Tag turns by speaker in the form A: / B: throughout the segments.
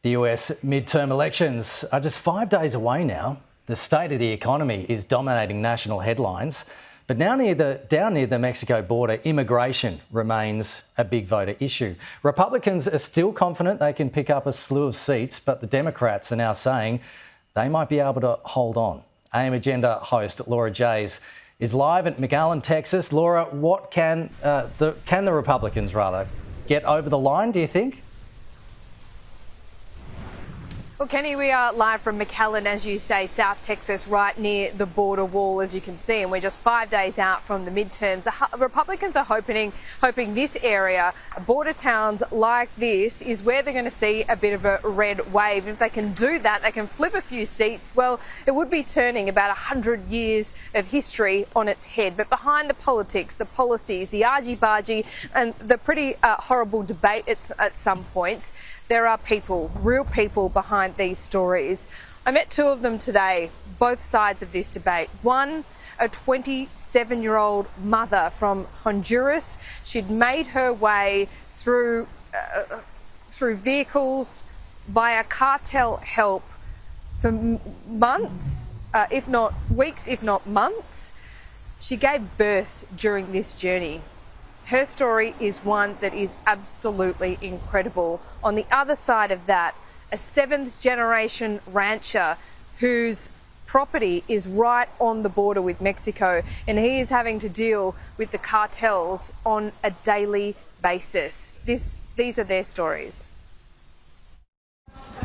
A: The US midterm elections are just 5 days away now. The state of the economy is dominating national headlines. But down near the Mexico border, immigration remains a big voter issue. Republicans are still confident they can pick up a slew of seats, but the Democrats are now saying they might be able to hold on. AM Agenda host Laura Jays is live at McAllen, Texas. Laura, what can the Republicans get over the line, do you think?
B: Well, Kenny, we are live from McAllen, as you say, South Texas, right near the border wall, as you can see, and we're just 5 days out from the midterms. The Republicans are hoping this area, border towns like this, is where they're going to see a bit of a red wave. If they can do that, they can flip a few seats. Well, it would be turning about 100 years of history on its head. But behind the politics, the policies, the argy-bargy, and the pretty horrible debate at some points, there are people, real people behind these stories. I met two of them today, both sides of this debate. One, a 27-year-old mother from Honduras. She'd made her way through vehicles via cartel help for months, if not weeks, if not months. She gave birth during this journey. Her story is one that is absolutely incredible. On the other side of that, a seventh-generation rancher whose property is right on the border with Mexico, and he is having to deal with the cartels on a daily basis. These are their stories.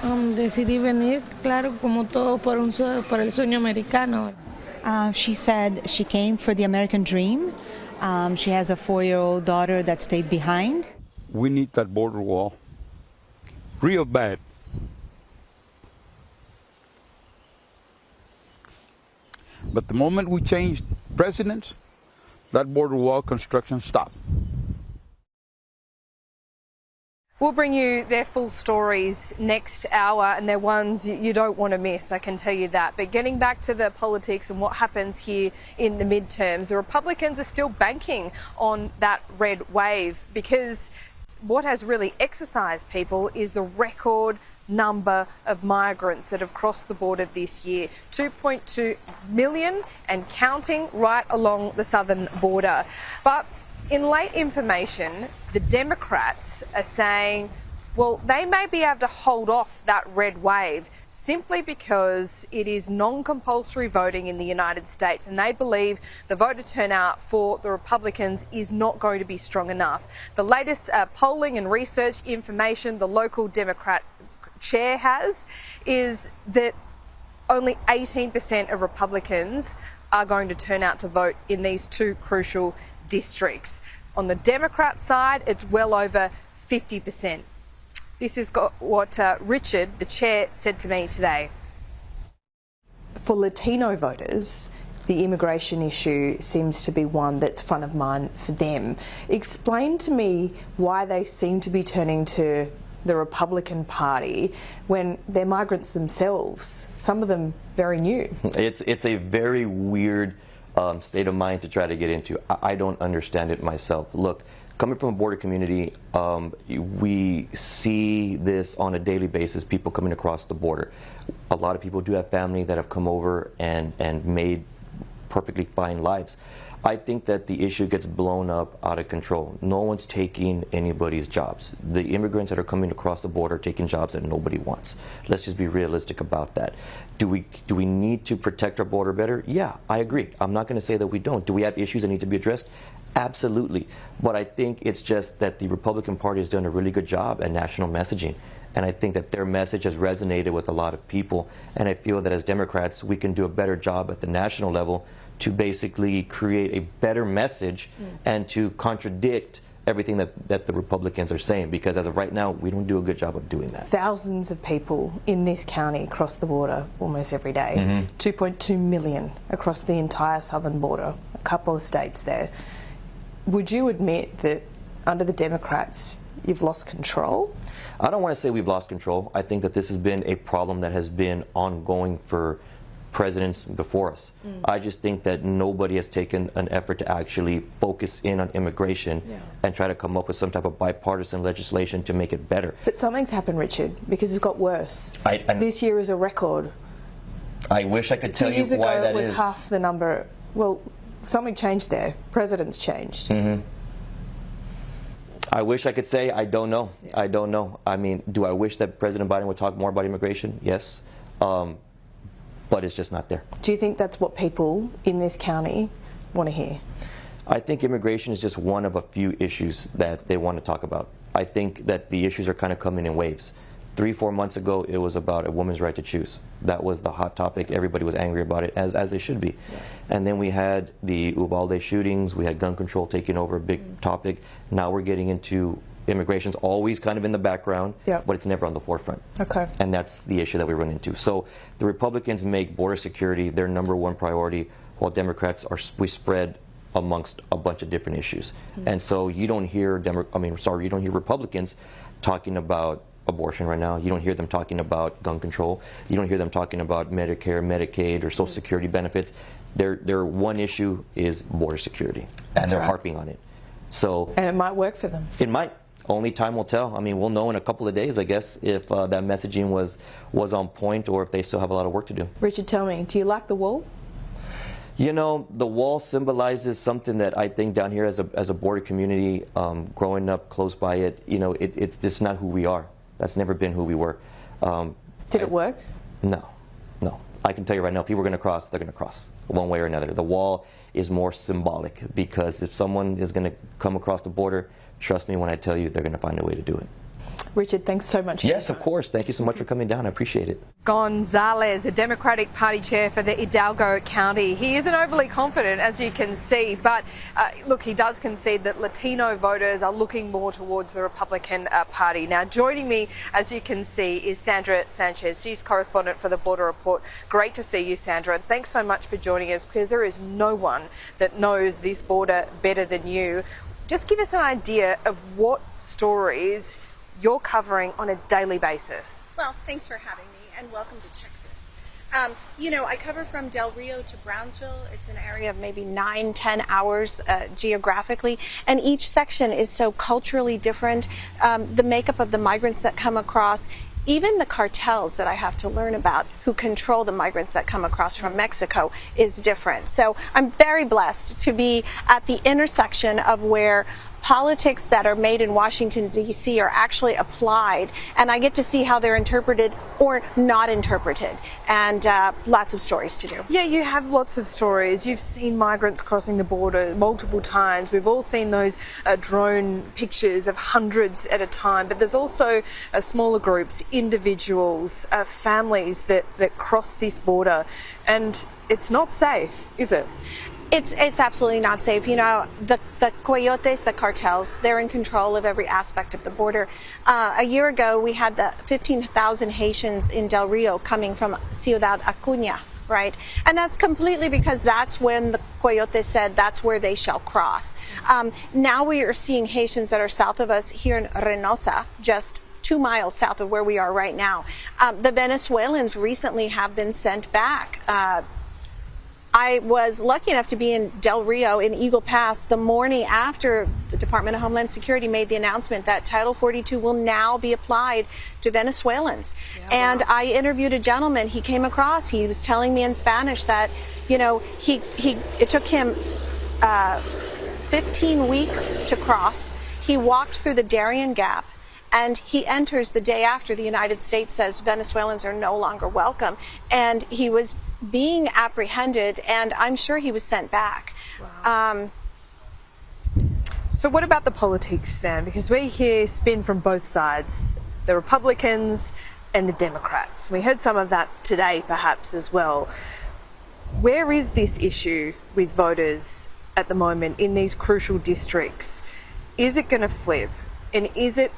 C: Decidí venir, claro, como todo por el sueño americano.
D: She said she came for the American dream. She has a 4-year-old daughter that stayed behind.
E: We need that border wall real bad. But the moment we changed presidents, that border wall construction stopped.
B: We'll bring you their full stories next hour, and they're ones you don't want to miss, I can tell you that. But getting back to the politics and what happens here in the midterms, the Republicans are still banking on that red wave, because what has really exercised people is the record number of migrants that have crossed the border this year. 2.2 million and counting right along the southern border. But in late information, the Democrats are saying, well, they may be able to hold off that red wave simply because it is non-compulsory voting in the United States, and they believe the voter turnout for the Republicans is not going to be strong enough. The latest polling and research information the local Democrat chair has is that only 18% of Republicans are going to turn out to vote in these two crucial districts. On the Democrat side, it's well over 50%. This is what Richard, the chair, said to me today.
F: For Latino voters, the immigration issue seems to be one that's front of mind for them. Explain to me why they seem to be turning to the Republican Party when they're migrants themselves, some of them very new.
G: It's a very weird state of mind to try to get into. I don't understand it myself. Look, coming from a border community, we see this on a daily basis, people coming across the border. A lot of people do have family that have come over and made perfectly fine lives. I think that the issue gets blown up out of control. No one's taking anybody's jobs. The immigrants that are coming across the border are taking jobs that nobody wants. Let's just be realistic about that. Do we need to protect our border better? Yeah, I agree. I'm not going to say that we don't. Do we have issues that need to be addressed? Absolutely. But I think it's just that the Republican Party has done a really good job at national messaging. And I think that their message has resonated with a lot of people. And I feel that as Democrats, we can do a better job at the national level to basically create a better message and to contradict everything that the Republicans are saying, because as of right now, we don't do a good job of doing that.
F: Thousands of people in this county cross the border almost every day. 2.2 million across the entire southern border, a couple of states there. Would you admit that under the Democrats, you've lost control?
G: I don't want to say we've lost control. I think that this has been a problem that has been ongoing for presidents before us. I just think that nobody has taken an effort to actually focus in on immigration and try to come up with some type of bipartisan legislation to make it better.
F: But something's happened, Richard, because it's got worse. This year is a record.
G: I wish I could tell
F: 2
G: you
F: years ago
G: why that
F: it was
G: is.
F: half the number. Well, something changed there. Presidents changed.
G: I wish I could say. I don't know. I don't know. I mean, do I wish that President Biden would talk more about immigration? Yes. But it's just not there.
F: Do you think that's what people in this county want to hear?
G: I think immigration is just one of a few issues that they want to talk about. I think that the issues are kind of coming in waves. 3-4 months ago, it was about a woman's right to choose. That was the hot topic. Everybody was angry about it, as they should be. And then we had the Uvalde shootings. We had gun control taking over, a big topic. Now we're getting into immigration's always kind of in the background, but it's never on the forefront.
F: Okay.
G: And that's the issue that we run into. So the Republicans make border security their #1 priority, while Democrats we spread amongst a bunch of different issues. And so you don't hear you don't hear Republicans talking about abortion right now. You don't hear them talking about gun control. You don't hear them talking about Medicare, Medicaid, or Social Security benefits. Their one issue is border security, and they're harping on it. So
F: And it might work for them.
G: it might. Only time will tell. I mean, we'll know in a couple of days, I guess, if that messaging was on point or if they still have a lot of work to do.
F: Richard, tell me, do you like the wall?
G: You know, the wall symbolizes something that I think down here as a border community, growing up close by it, you know, it's just not who we are. That's never been who we were.
F: Did it work?
G: No. I can tell you right now, people are going to cross, they're going to cross one way or another. The wall is more symbolic because if someone is going to come across the border, trust me when I tell you, they're going to find a way to do it.
F: Richard, thanks so much.
G: Yes, of course. Thank you so much for coming down. I appreciate it.
B: Gonzalez, the Democratic Party chair for the Hidalgo County. He isn't overly confident, as you can see, but look, he does concede that Latino voters are looking more towards the Republican Party. Now, joining me, as you can see, is Sandra Sanchez. She's correspondent for the Border Report. Great to see you, Sandra, and thanks so much for joining us, because there is no one that knows this border better than you. Just give us an idea of what stories you're covering on a daily basis.
H: Well, thanks for having me, and welcome to Texas. You know, I cover from Del Rio to Brownsville. It's an area of maybe 9-10 hours geographically, and each section is so culturally different. The makeup of the migrants that come across, even the cartels that I have to learn about who control the migrants that come across from Mexico, is different. So I'm very blessed to be at the intersection of where politics that are made in Washington, D.C. are actually applied, and I get to see how they're interpreted or not interpreted, and lots of stories to do.
B: Yeah, you have lots of stories. You've seen migrants crossing the border multiple times. We've all seen those drone pictures of hundreds at a time, but there's also smaller groups, individuals, families that cross this border, and it's not safe, is it?
H: It's absolutely not safe. You know, the coyotes, the cartels, they're in control of every aspect of the border. A year ago, we had the 15,000 Haitians in Del Rio coming from Ciudad Acuña, right? And that's completely because that's when the coyotes said that's where they shall cross. Now we are seeing Haitians that are south of us here in Reynosa, just 2 miles south of where we are right now. The Venezuelans recently have been sent back. I was lucky enough to be in Del Rio in Eagle Pass the morning after the Department of Homeland Security made the announcement that Title 42 will now be applied to Venezuelans. Yeah, and I interviewed a gentleman. He came across, he was telling me in Spanish that, you know, it took him 15 weeks to cross. He walked through the Darien Gap, and he enters the day after the United States says Venezuelans are no longer welcome. And he was being apprehended, and I'm sure he was sent back. Wow.
B: So what about the politics then? Because we hear spin from both sides, the Republicans and the Democrats. We heard some of that today perhaps as well. Where is this issue with voters at the moment in these crucial districts? Is it going to flip? And is it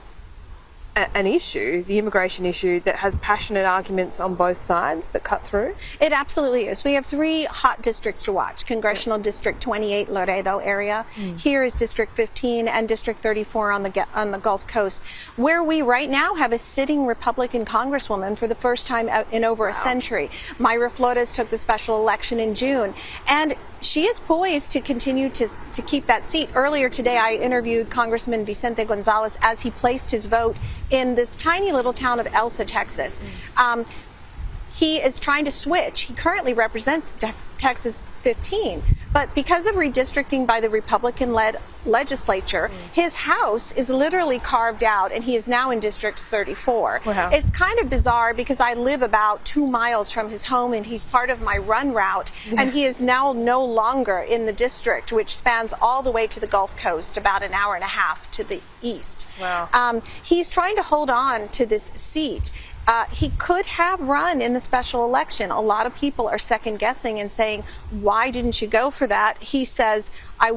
B: an issue, the immigration issue, that has passionate arguments on both sides that cut through?
H: It absolutely is. We have 3 hot districts to watch. Congressional District 28, Laredo area. Here is District 15 and District 34 on the Gulf Coast, where we right now have a sitting Republican congresswoman for the first time in over a century. Mayra Flores took the special election in June, and she is poised to continue to keep that seat. Earlier today, I interviewed Congressman Vicente Gonzalez as he placed his vote in this tiny little town of Elsa, Texas. He is trying to switch. He currently represents Texas 15, but because of redistricting by the Republican-led legislature, his house is literally carved out, and he is now in District 34.
B: Wow.
H: It's kind of bizarre because I live about 2 miles from his home, and he's part of my run route, and he is now no longer in the district, which spans all the way to the Gulf Coast, about an hour and a half to the east.
B: Wow.
H: He's trying to hold on to this seat. He could have run in the special election. A lot of people are second guessing and saying, why didn't you go for that? He says, I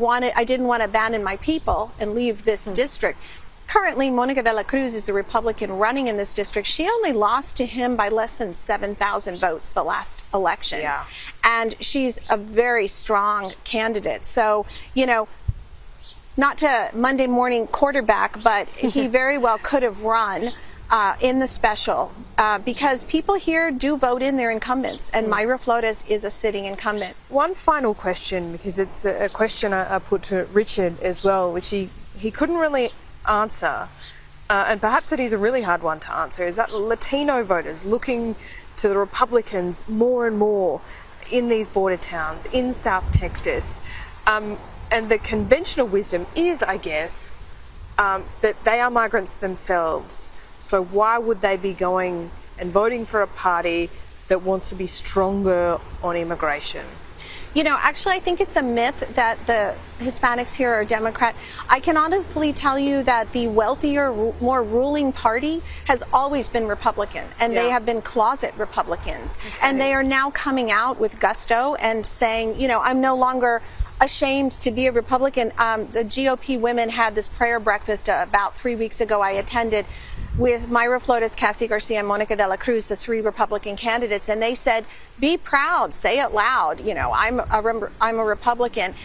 H: didn't want to abandon my people and leave this district. Currently, Monica de la Cruz is the Republican running in this district. She only lost to him by less than 7,000 votes the last election.
B: Yeah.
H: And she's a very strong candidate. So, you know, not to Monday morning quarterback, but he very well could have run in the special because people here do vote in their incumbents, and Mayra Flores is a sitting incumbent.
B: One final question, because it's a question I put to Richard as well, which he couldn't really answer, and perhaps it is a really hard one to answer, is that Latino voters looking to the Republicans more and more in these border towns, in South Texas, and the conventional wisdom is, I guess, that they are migrants themselves. So why would they be going and voting for a party that wants to be stronger on immigration?
H: You know, actually, I think it's a myth that the Hispanics here are Democrat. I can honestly tell you that the wealthier, more ruling party has always been Republican, and they have been closet Republicans.
B: Okay.
H: And they are now coming out with gusto and saying, you know, I'm no longer ashamed to be a Republican. The GOP women had this prayer breakfast about 3 weeks ago I attended with Mayra Flores, Cassie Garcia, and Monica de la Cruz, the 3 Republican candidates, and they said, be proud, say it loud, you know, I'm a Republican.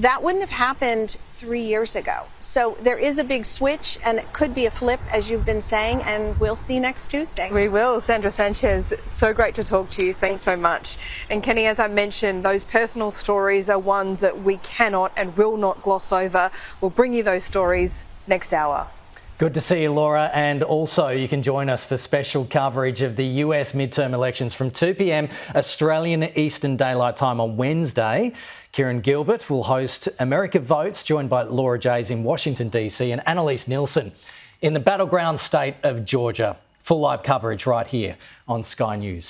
H: That wouldn't have happened 3 years ago. So there is a big switch, and it could be a flip, as you've been saying, and we'll see next Tuesday.
B: We will. Sandra Sanchez, so great to talk to you. Thanks so much. And Kenny, as I mentioned, those personal stories are ones that we cannot and will not gloss over. We'll bring you those stories next hour.
A: Good to see you, Laura. And also you can join us for special coverage of the US midterm elections from 2 p.m. Australian Eastern Daylight Time on Wednesday. Kieran Gilbert will host America Votes, joined by Laura Jays in Washington, D.C. and Annalise Nielsen in the battleground state of Georgia. Full live coverage right here on Sky News.